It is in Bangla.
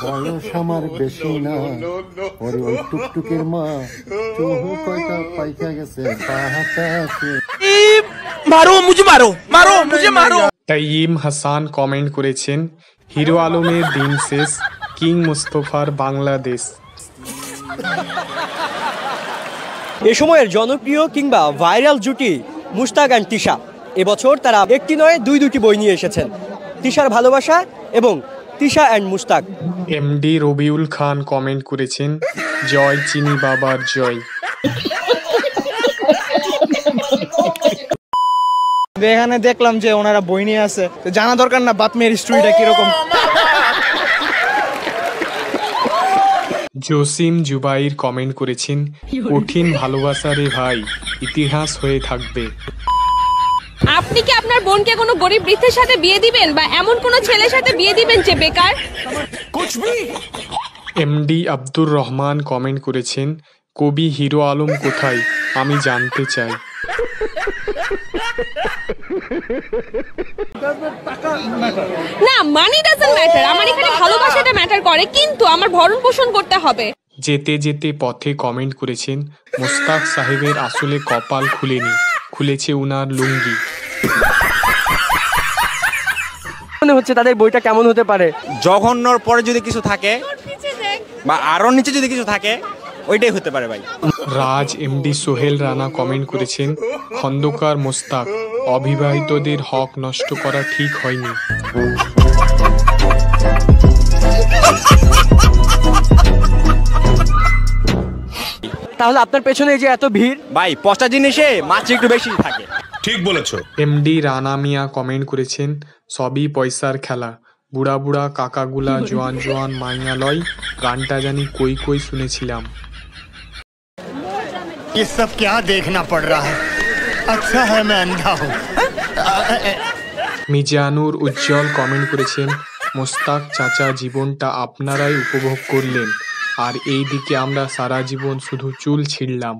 বয়স আমার বেশি না, ওরে ওই টুকটুকের মা চুহু কয়টা পাইকা গেছে বাতাসে। মারো মুঝে, মারো মারো মুঝে, মারো। তাইয়িম হাসান কমেন্ট করেছেন, হিরো আলমের দিন শেষ, কিং মুস্তফার বাংলাদেশ। এ সময়ের জনপ্রিয় কিংবা ভাইরাল জুটি মুস্তাক অ্যান্ড তিশা। এবছর তারা একটি নয় দুটি বই নিয়ে এসেছেন, তিশার ভালোবাসা এবং Tisha and Mushtaq. MD Rabiul Khan comment করেছেন, জয় চিনি বাবার জয়। এখানে দেখলাম যে ওনারা বই নিয়ে আছে, জানা দরকার না বাপ মেয়ের স্টোরিটা কিরকম। জসিম জুবাইর কমেন্ট করেছেন, কঠিন ভালোবাসা রে ভাই, ইতিহাস হয়ে থাকবে। আপনি কি আপনার বোনকে কোনো গরিব বৃদ্ধের সাথে বিয়ে দিবেন বা এমন কোনো ছেলের সাথে বিয়ে দিবেন যে বেকার? এমডি আব্দুর রহমান কমেন্ট করেছেন, কবি হিরো আলম কোথায়, আমি জানতে চাই। না, মানি ডাজন্ট ম্যাটার, আমার এখানে ভালোবাসাটা ম্যাটার করে, কিন্তু আমার ভরণ পোষণ করতে হবে। যেতে যেতে পথে কমেন্ট করেছেন, মুস্তাক সাহেবের আসলে কপাল খুলেনি, খুলেছে উনার লুঙ্গি। মনে হচ্ছে তাদের বইটা কেমন হতে পারে? জঘন্যর পরে যদি কিছু থাকে বা আরো নিচে যদি কিছু থাকে ওইটাই হতে পারে ভাই। রাজ এমডি সোহেল রানা কমেন্ট করেছেন, খন্দকার মুস্তাক, অবিবাহিতদের হক নষ্ট করা ঠিক হয়নি। তাহলে আপনার পেছনে যে এত ভিড়? ভাই পচা জিনিসে মাছ একটু বেশি থাকে। ঠিক বলেছো। এমডি রানা মিয়া কমেন্ট করেছেন, সবই পয়সার খেলা, বুড়া বুড়া কাকাগুলা জোয়ান জোয়ান মাইয়ালয়, গানটা জানি কই কই শুনেছিলাম। ये सब क्या देखना पड़ रहा है? अच्छा है मैं अंधा हूँ। মিজানুর উজ্জ্বল কমেন্ট করেছেন, মুস্তাক চাচা জীবনটা আপনারাই উপভোগ করলেন, আর এই দিকে আমরা সারা জীবন শুধু চুল ছিঁড়লাম।